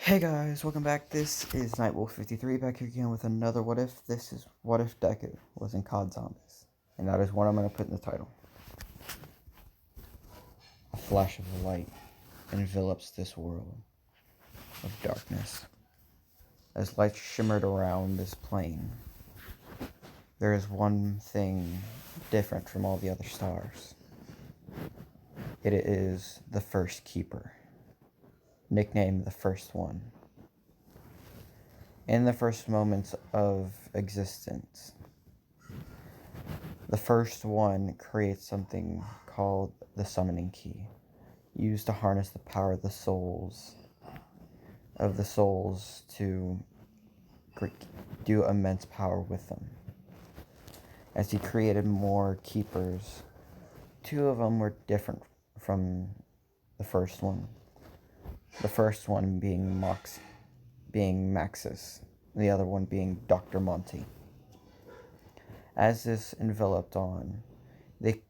Hey guys, welcome back. This is Nightwolf53 back here again with another What If. This is What If Deku was in COD Zombies. And that is what I'm going to put in the title. A flash of light envelops this world of darkness. As light shimmered around this plane, there is one thing different from all the other stars. It is the First Keeper, nicknamed the First One. In the first moments of existence, the First One creates something called the Summoning Key, used to harness the power of the souls to do immense power with them. As he created more keepers, two of them were different from the first one. The first one being Maxis, the other one being Dr. Monty. As this enveloped on, they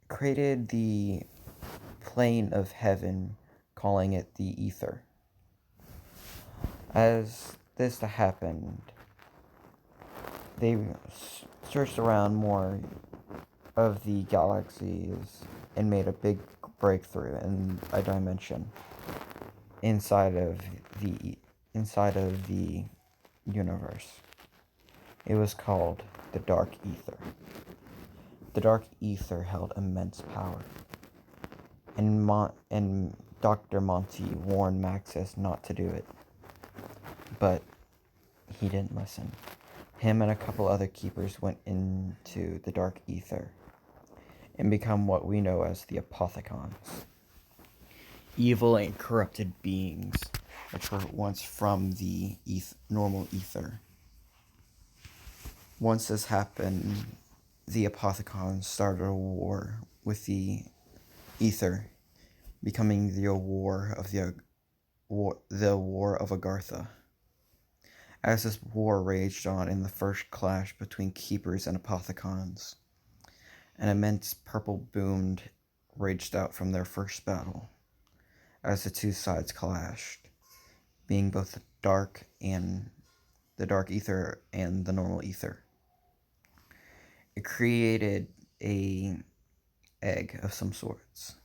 created the plane of heaven, calling it the ether. As this happened, they searched around more of the galaxies and made a big breakthrough in a dimension inside of the universe. It was called the Dark Ether. The Dark Ether held immense power, and Dr. Monty warned Maxis not to do it, but he didn't listen. Him and a couple other keepers went into the Dark Ether and become what we know as the Apothecons. Evil and corrupted beings which were once from the normal ether. Once this happened, the Apothecons started a war with the ether, becoming the war of Agartha. As this war raged on in the first clash between keepers and Apothecons, an immense purple boom raged out from their first battle as the two sides clashed, being both the dark ether and the normal ether. It created an egg of some sorts.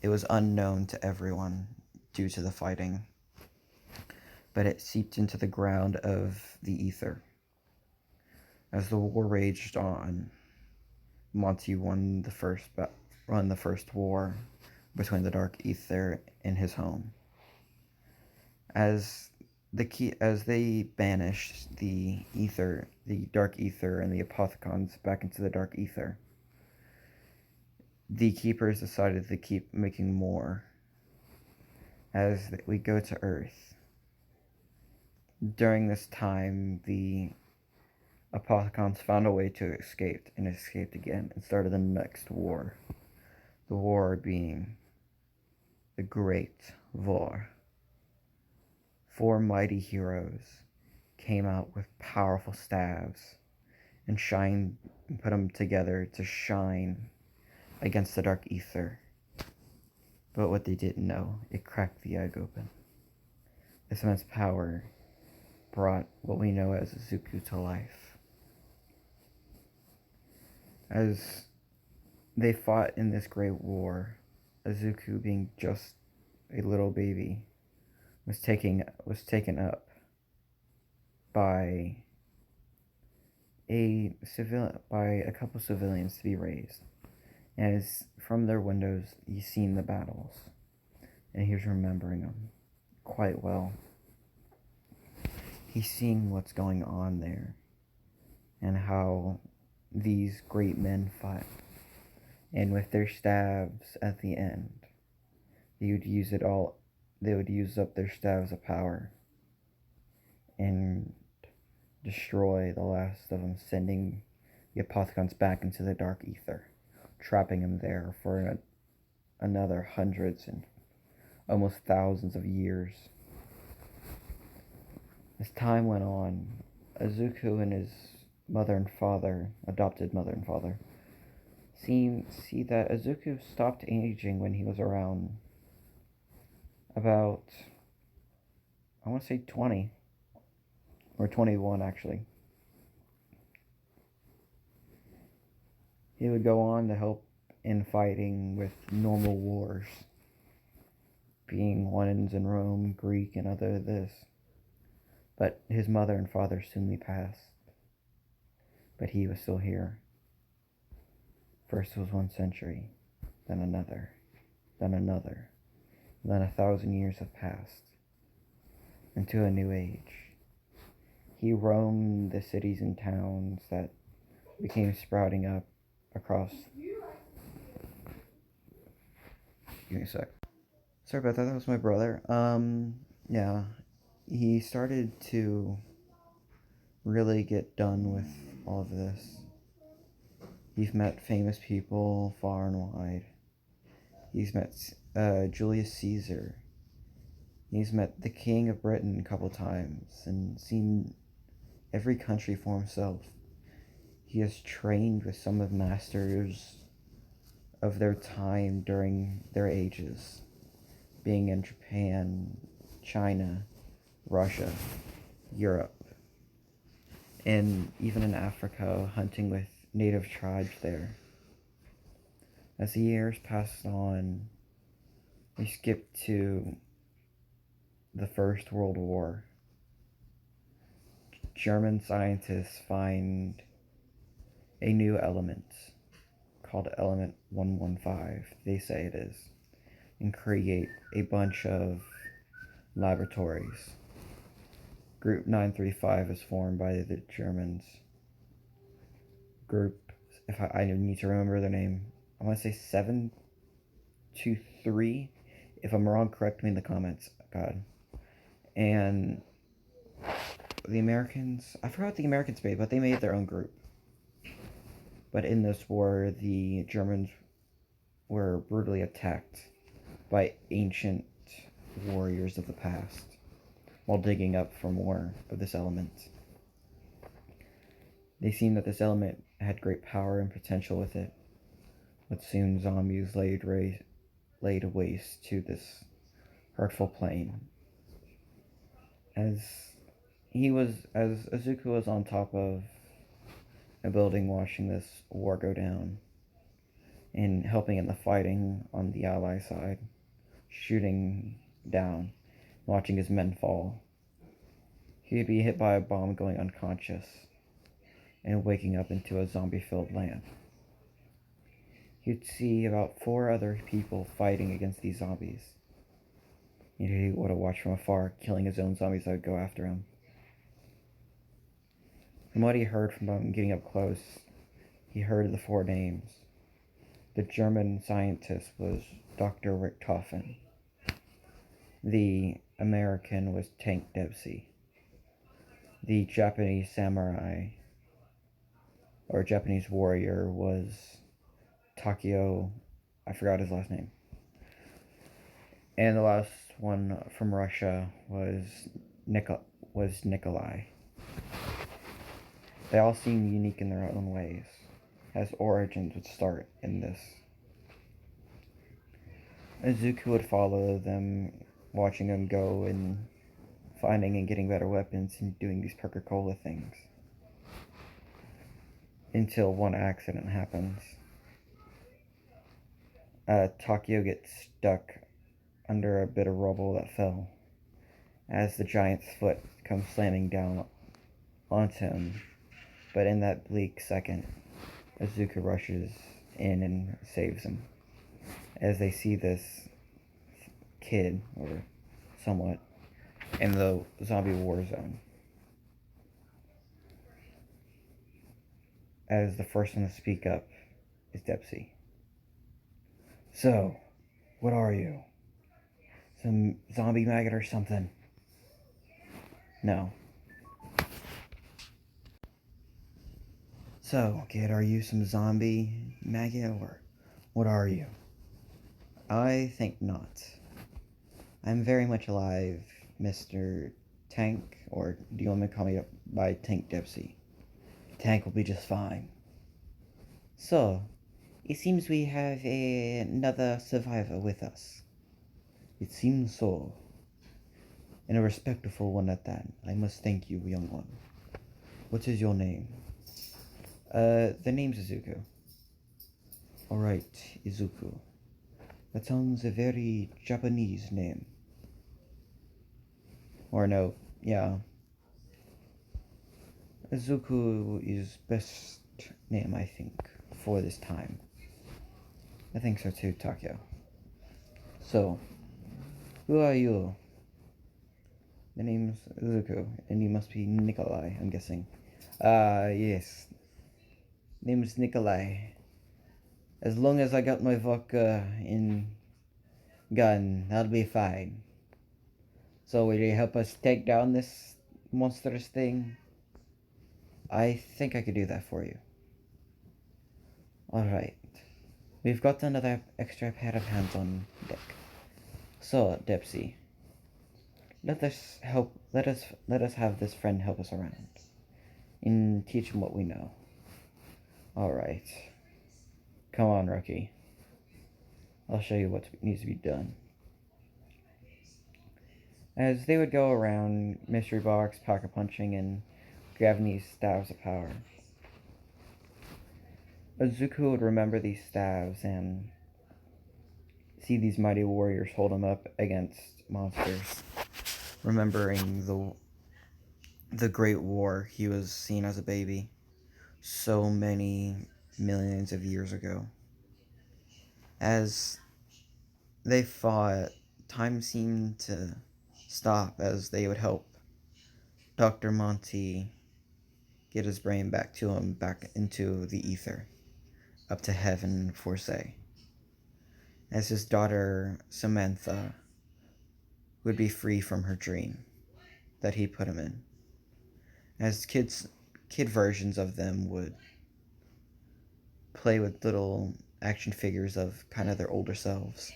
It was unknown to everyone due to the fighting, but it seeped into the ground of the ether. As the war raged on, Monty won the first war between the dark ether and his home. As they banished the dark ether and the Apothecons back into the dark ether, the keepers decided to keep making more. As we go to Earth, during this time, the Apothecons found a way to escape and escaped again and started the next war. The war being the Great War. 4 mighty heroes came out with powerful staves and put them together to shine against the dark ether. But what they didn't know, it cracked the egg open. This immense power brought what we know as Izuku to life. As they fought in this great war, Izuku, being just a little baby, was taken up by a couple civilians to be raised. As from their windows, he's seen the battles, and he's remembering them quite well. He's seeing what's going on there, and how these great men fight, and with their staves at the end, they would use up their staves of power and destroy the last of them, sending the Apothecons back into the dark ether, trapping them there for another hundreds and almost thousands of years. As time went on, Izuku and his adopted mother and father, see that Izuku stopped aging when he was around about I want to say 20 or 21 actually. He would go on to help in fighting with normal wars, being ones in Rome, Greek, and other this. But his mother and father soonly passed. But he was still here. First was 1 century, then another, then another, then 1,000 years have passed into a new age. He roamed the cities and towns that became sprouting up across. Give me a sec. Sorry about that. That was my brother. Yeah, he started to really get done with all of this. He's met famous people far and wide. He's met Julius Caesar. He's met the King of Britain a couple times and seen every country for himself. He has trained with some of the masters of their time during their ages, being in Japan, China, Russia, Europe, and even in Africa, hunting with native tribes there. As the years passed on, we skip to the First World War. German scientists find a new element called element 115, they say it is, and create a bunch of laboratories. Group 935 is formed by the Germans. Group, if I need to remember their name, I want to say 723. If I'm wrong, correct me in the comments, God. And the Americans, I forgot what the Americans made, but they made their own group. But in this war, the Germans were brutally attacked by ancient warriors of the past while digging up for more of this element. They seen that this element had great power and potential with it, but soon zombies laid waste to this hurtful plane. As Izuku was on top of a building watching this war go down and helping in the fighting on the ally side, shooting down, watching his men fall. He would be hit by a bomb going unconscious and waking up into a zombie-filled land. He'd see about 4 other people fighting against these zombies. He would have watched from afar, killing his own zombies that would go after him. From what he heard from them getting up close, he heard the 4 names. The German scientist was Dr. Richtofen. The American was Tank Dempsey. The Japanese samurai, or Japanese warrior, was Takio, I forgot his last name. And the last one from Russia was Nikolai. They all seem unique in their own ways, as origins would start in this. Izuku would follow them, watching them go and finding and getting better weapons and doing these Coca-Cola things. Until one accident happens. Takio gets stuck under a bit of rubble that fell as the giant's foot comes slamming down onto him. But in that bleak second, Izuku rushes in and saves him. As they see this kid, or somewhat, in the zombie war zone. As the first one to speak up is Dempsey. So, what are you? Some zombie maggot or something? No. So, kid, are you some zombie maggot or what are you? I think not. I'm very much alive, Mr. Tank, or do you want me to call me up by Tank Dempsey? Tank will be just fine. So, it seems we have another survivor with us. It seems so. and a respectful one at that. I must thank you, young one. What is your name? The name's Izuku. Alright, Izuku. That sounds a very Japanese name. Or no, yeah. Izuku is best name, I think, for this time. I think so too, Takeo. So, who are you? The name's Izuku, and you must be Nikolai, I'm guessing. Yes. Name's Nikolai. As long as I got my vodka and gun, I'll be fine. So will you help us take down this monstrous thing? I think I could do that for you. Alright. We've got another extra pair of hands on deck. So, Depsy, let us have this friend help us around. And teach him what we know. Alright. Come on, rookie. I'll show you what needs to be done. As they would go around mystery box, pocket punching, and grabbing these staves of power, Izuku would remember these staves and see these mighty warriors hold them up against monsters, remembering the Great War he was seeing as a baby so many millions of years ago. As they fought, time seemed to stop as they would help Dr. Monty get his brain back to him, back into the ether, up to heaven for say. As his daughter Samantha would be free from her dream that he put him in. As kid versions of them would play with little action figures of kind of their older selves.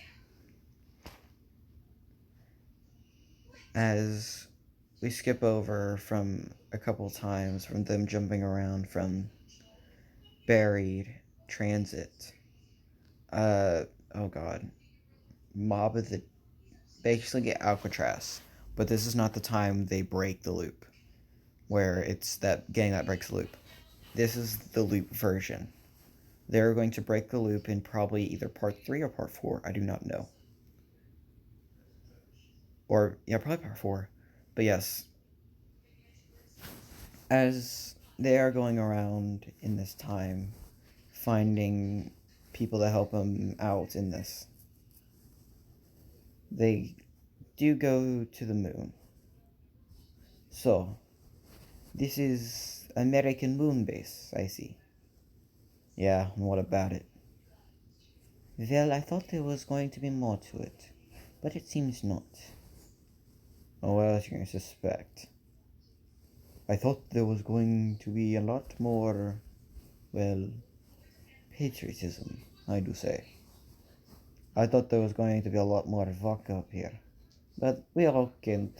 As we skip over from a couple times from them jumping around from buried, transit, oh god, mob of the, basically get Alcatraz, but this is not the time they break the loop, where it's that gang that breaks the loop. This is the loop version. They're going to break the loop in probably either part 3 or part 4, I do not know. Or, yeah, probably part 4, but yes. As they are going around in this time, finding people to help them out in this, they do go to the moon. So, this is American moon base, I see. Yeah, what about it? Well, I thought there was going to be more to it, but it seems not. Oh, what else are you going to suspect? I thought there was going to be a lot more, well, patriotism, I do say. I thought there was going to be a lot more vodka up here, but we all can't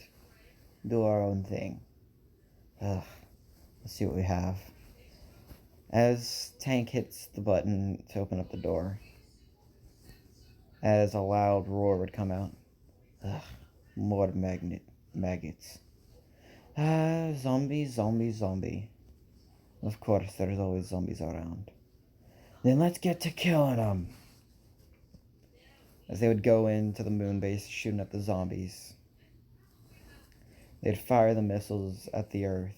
do our own thing. Ugh, let's see what we have. As Tank hits the button to open up the door, as a loud roar would come out. Ugh, more maggots. Zombie, zombie, zombie. Of course, there's always zombies around. Then let's get to killing them. As they would go into the moon base, shooting at the zombies. They'd fire the missiles at the Earth,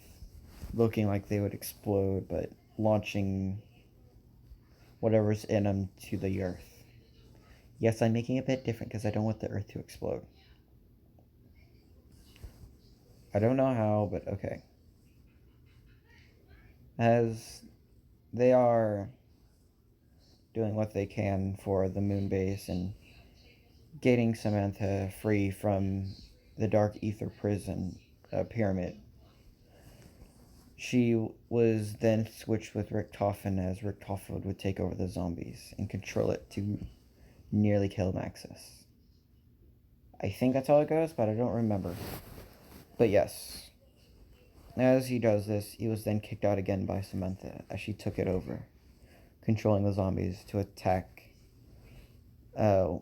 looking like they would explode, but launching whatever's in them to the Earth. Yes, I'm making it a bit different because I don't want the Earth to explode. I don't know how, but okay. As they are doing what they can for the moon base and getting Samantha free from the Dark Ether prison pyramid, she was then switched with Rick Toffin as Rick Toffin would take over the zombies and control it to nearly kill Maxis. I think that's how it goes, but I don't remember. But yes, as he does this, he was then kicked out again by Samantha as she took it over, controlling the zombies to attack the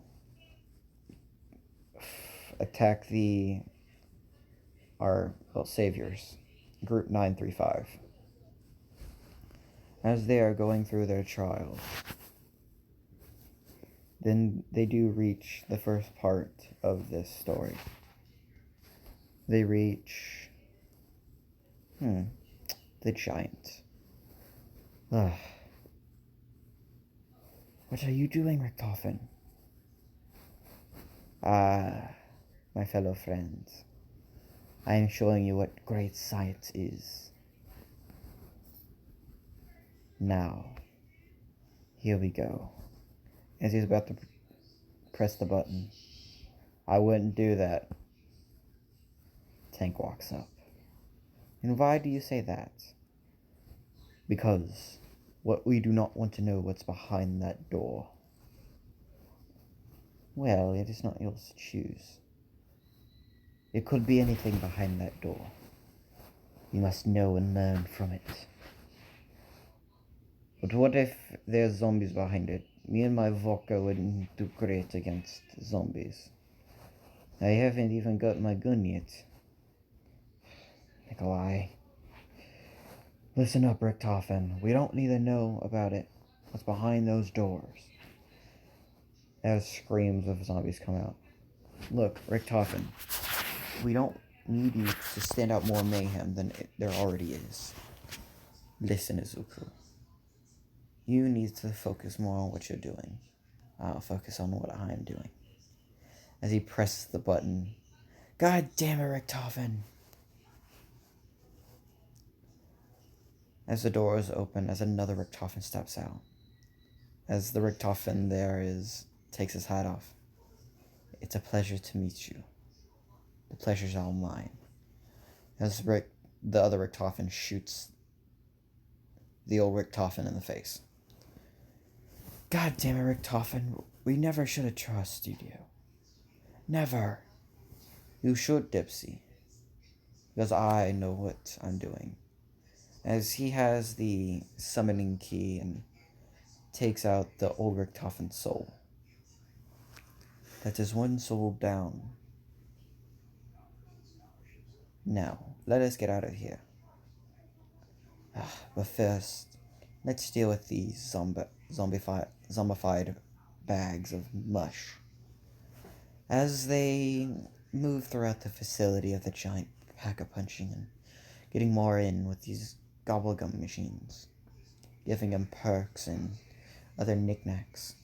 our saviors, Group 935, as they are going through their trials. Then they do reach the first part of this story. They reach the giant. Ugh. What are you doing, Richtofen? Ah, my fellow friends. I am showing you what great science is. Now, here we go. As he's about to press the button. I wouldn't do that. Tank walks up. And why do you say that? Because what we do not want to know what's behind that door. Well, it is not yours to choose. It could be anything behind that door. You must know and learn from it. But what if there's zombies behind it? Me and my vodka wouldn't do great against zombies. I haven't even got my gun yet. Nikolai. Listen up, Richtofen. We don't need to know about it. What's behind those doors? As screams of zombies come out. Look, Richtofen. We don't need you to stand out more mayhem than there already is. Listen, Izuku. You need to focus more on what you're doing. I'll focus on what I'm doing. As he presses the button. God damn it, Richtofen! As the doors open, as another Richtofen steps out. As the Richtofen takes his hat off. It's a pleasure to meet you. The pleasure's all mine. As the other Richtofen shoots the old Richtofen in the face. God damn it, Richtofen. We never should have trusted you. Never. You should, Dipsy. Because I know what I'm doing. As he has the summoning key and takes out the old Richtofen's soul. That is one soul down. Now, let us get out of here. But first, let's deal with these zombified bags of mush. As they move throughout the facility of the giant pack-a-punching and getting more in with these gobblegum machines, giving them perks and other knickknacks.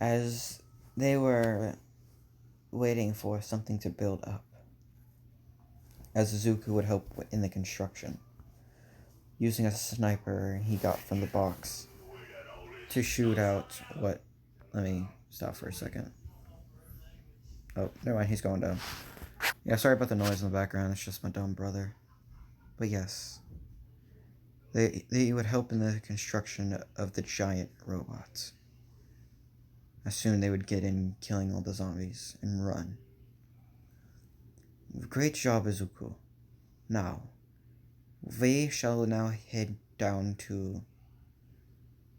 As they were waiting for something to build up, as Izuku would help in the construction, using a sniper he got from the box to shoot out what... Let me stop for a second. Oh, never mind, he's going down. Yeah, sorry about the noise in the background, it's just my dumb brother. But yes, they would help in the construction of the giant robots. As soon they would get in, killing all the zombies, and run. Great job, Izuku. Now, we shall now head down to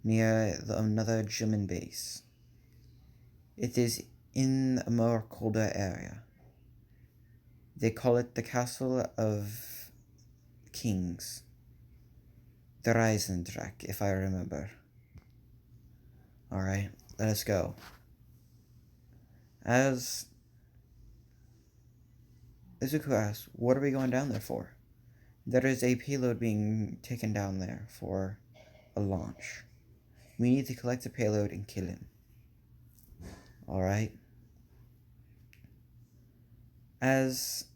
near another German base. It is in a more colder area. They call it the Castle of Kings. The Eisendrache, if I remember. Alright, let us go. As Izuku asks, what are we going down there for? There is a payload being taken down there for a launch. We need to collect the payload and kill him. Alright? As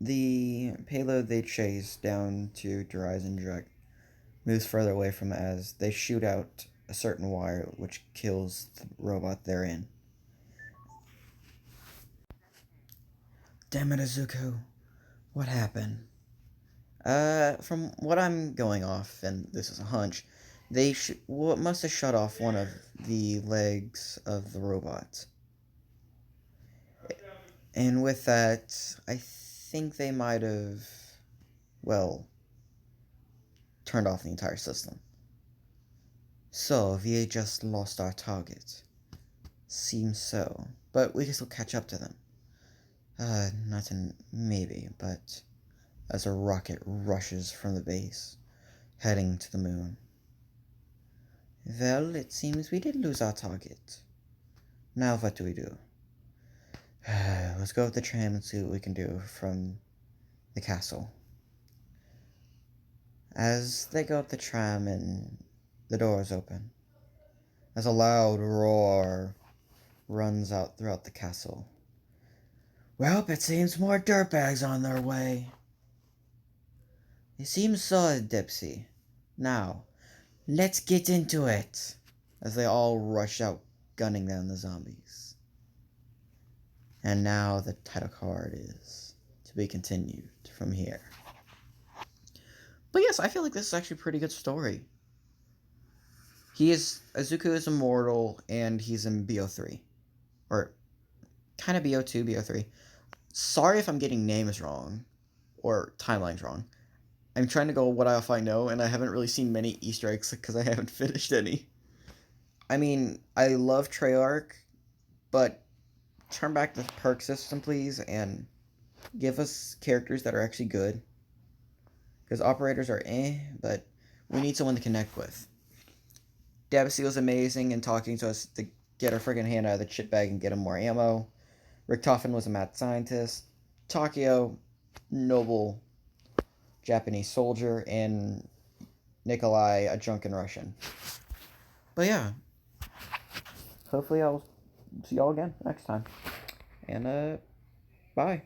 the payload they chase down to Eisendrache moves further away from it, as they shoot out a certain wire which kills the robot they're in. Damn it, Izuku. What happened? From what I'm going off, and this is a hunch, they must have shut off one of the legs of the robot. And with that, I think they might have, well, turned off the entire system. So, we just lost our target. Seems so. But we can still catch up to them. Not in maybe, but as a rocket rushes from the base, heading to the moon. Well, it seems we did lose our target. Now what do we do? Let's go with the tram and see what we can do from the castle. As they go up the tram and the doors open, as a loud roar runs out throughout the castle. Well, it seems more dirtbags on their way. It seems so, Dipsy. Now, let's get into it. As they all rush out, gunning down the zombies. And now the title card is to be continued from here. But yes, I feel like this is actually a pretty good story. Izuku is immortal, and he's in BO3. Or, kind of BO2, BO3. Sorry if I'm getting names wrong, or timelines wrong. I'm trying to go what if I know, and I haven't really seen many Easter eggs because I haven't finished any. I mean, I love Treyarch, but turn back the perk system, please, and give us characters that are actually good. Because operators are but we need someone to connect with. Dempsey was amazing in talking to us to get our friggin' hand out of the chip bag and get him more ammo. Richtofen was a mad scientist. Takeo, noble Japanese soldier. And Nikolai, a drunken Russian. But yeah, hopefully I'll see y'all again next time. And, bye.